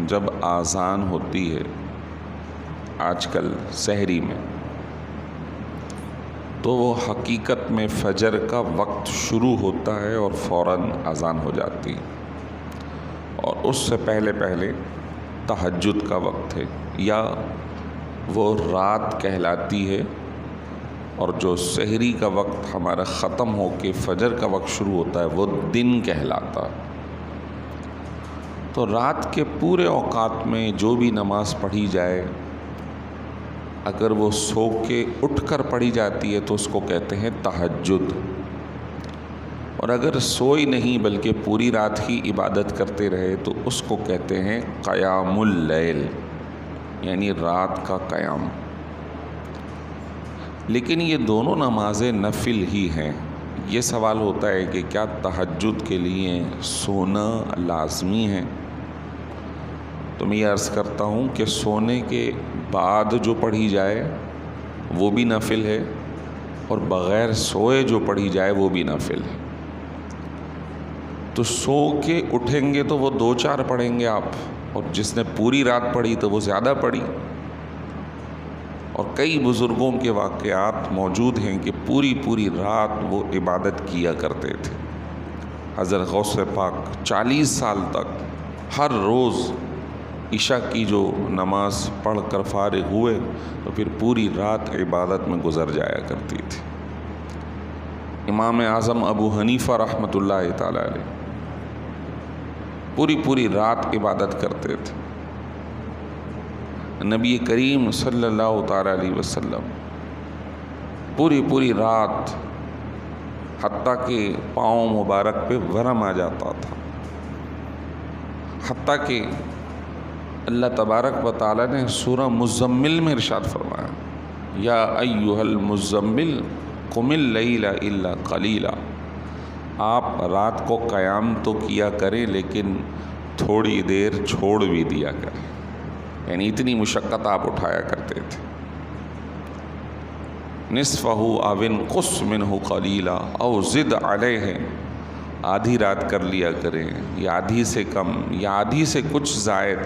جب آذان ہوتی ہے آج کل سحری میں، تو وہ حقیقت میں فجر کا وقت شروع ہوتا ہے اور فوراً اذان ہو جاتی ہے، اور اس سے پہلے پہلے تہجد کا وقت ہے، یا وہ رات کہلاتی ہے، اور جو سحری کا وقت ہمارا ختم ہو کے فجر کا وقت شروع ہوتا ہے وہ دن کہلاتا ہے۔ تو رات کے پورے اوقات میں جو بھی نماز پڑھی جائے، اگر وہ سو کے اٹھ کر پڑھی جاتی ہے تو اس کو کہتے ہیں تہجد، اور اگر سوئی نہیں بلکہ پوری رات ہی عبادت کرتے رہے تو اس کو کہتے ہیں قیام اللیل، یعنی رات کا قیام۔ لیکن یہ دونوں نمازیں نفل ہی ہیں۔ یہ سوال ہوتا ہے کہ کیا تہجد کے لیے سونا لازمی ہے؟ تو میں یہ عرض کرتا ہوں کہ سونے کے بعد جو پڑھی جائے وہ بھی نفل ہے، اور بغیر سوئے جو پڑھی جائے وہ بھی نفل ہے۔ تو سو کے اٹھیں گے تو وہ 2-4 پڑھیں گے آپ، اور جس نے پوری رات پڑھی تو وہ زیادہ پڑھی۔ اور کئی بزرگوں کے واقعات موجود ہیں کہ پوری رات وہ عبادت کیا کرتے تھے۔ حضرت غوث پاک 40 سال تک ہر روز عشاء کی جو نماز پڑھ کر فارغ ہوئے تو پھر پوری رات عبادت میں گزر جایا کرتی تھی۔ امام اعظم ابو حنیفہ رحمۃ اللہ تعالی علیہ پوری رات عبادت کرتے تھے۔ نبی کریم صلی اللہ تعالی علیہ وسلم پوری رات، حتیٰ کہ پاؤں مبارک پہ ورم آ جاتا تھا، حتیٰ کہ اللہ تبارک و تعالی نے سورہ مزمل میں ارشاد فرمایا، یا ایھا المزمل قم اللیل الا قلیلا، آپ رات کو قیام تو کیا کریں لیکن تھوڑی دیر چھوڑ بھی دیا کریں، یعنی اتنی مشقت آپ اٹھایا کرتے تھے۔ نصفہ او انقص منہ قلیلا او زد علیہ، آدھی رات کر لیا کریں، یا آدھی سے کم، یا آدھی سے کچھ زائد،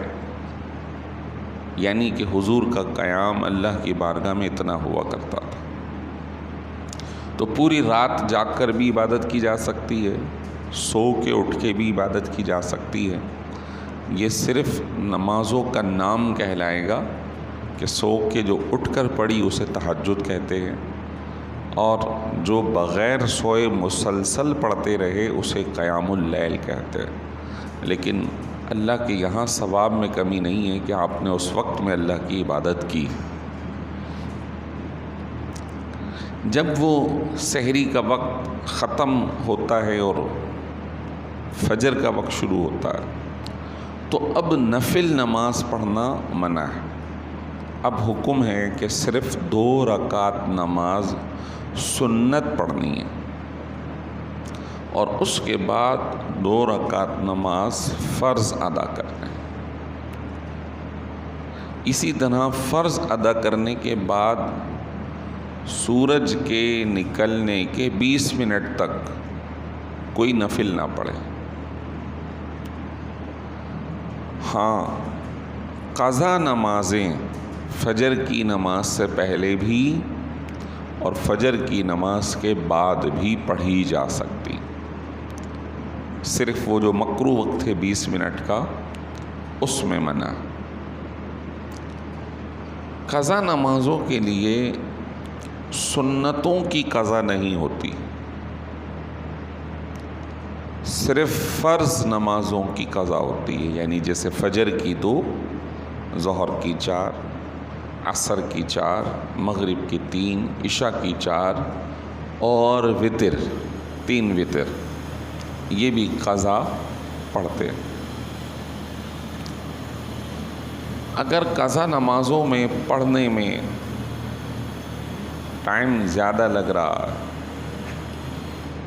یعنی کہ حضور کا قیام اللہ کی بارگاہ میں اتنا ہوا کرتا تھا۔ تو پوری رات جاگ کر بھی عبادت کی جا سکتی ہے، سو کے اٹھ کے بھی عبادت کی جا سکتی ہے۔ یہ صرف نمازوں کا نام کہلائے گا کہ سو کے جو اٹھ کر پڑھی اسے تہجد کہتے ہیں، اور جو بغیر سوئے مسلسل پڑھتے رہے اسے قیام اللیل کہتے ہیں۔ لیکن اللہ کے یہاں ثواب میں کمی نہیں ہے کہ آپ نے اس وقت میں اللہ کی عبادت کی۔ جب وہ سحری کا وقت ختم ہوتا ہے اور فجر کا وقت شروع ہوتا ہے تو اب نفل نماز پڑھنا منع ہے۔ اب حکم ہے کہ صرف 2 رکعت نماز سنت پڑھنی ہے، اور اس کے بعد 2 رکعت نماز فرض ادا کرنا ہے۔ اسی طرح فرض ادا کرنے کے بعد سورج کے نکلنے کے 20 منٹ تک کوئی نفل نہ پڑھے۔ ہاں، قضا نمازیں فجر کی نماز سے پہلے بھی اور فجر کی نماز کے بعد بھی پڑھی جا سکتی، صرف وہ جو مکروہ وقت ہے 20 منٹ کا اس میں منع۔ قضا نمازوں کے لیے سنتوں کی قضا نہیں ہوتی، صرف فرض نمازوں کی قضا ہوتی ہے، یعنی جیسے فجر کی 2، ظہر کی 4، عصر کی 4، مغرب کی 3، عشاء کی 4، اور وتر 3 وتر، یہ بھی قضا پڑھتے ہیں۔ اگر قضا نمازوں میں پڑھنے میں ٹائم زیادہ لگ رہا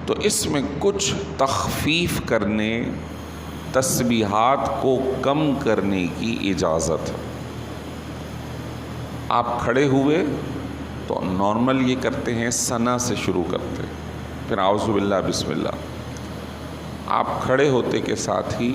تو اس میں کچھ تخفیف کرنے، تسبیحات کو کم کرنے کی اجازت ہے۔ آپ کھڑے ہوئے تو نارمل یہ کرتے ہیں، ثنا سے شروع کرتے ہیں، پھر اعوذ باللہ بسم اللہ۔ آپ کھڑے ہوتے کے ساتھ ہی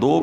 2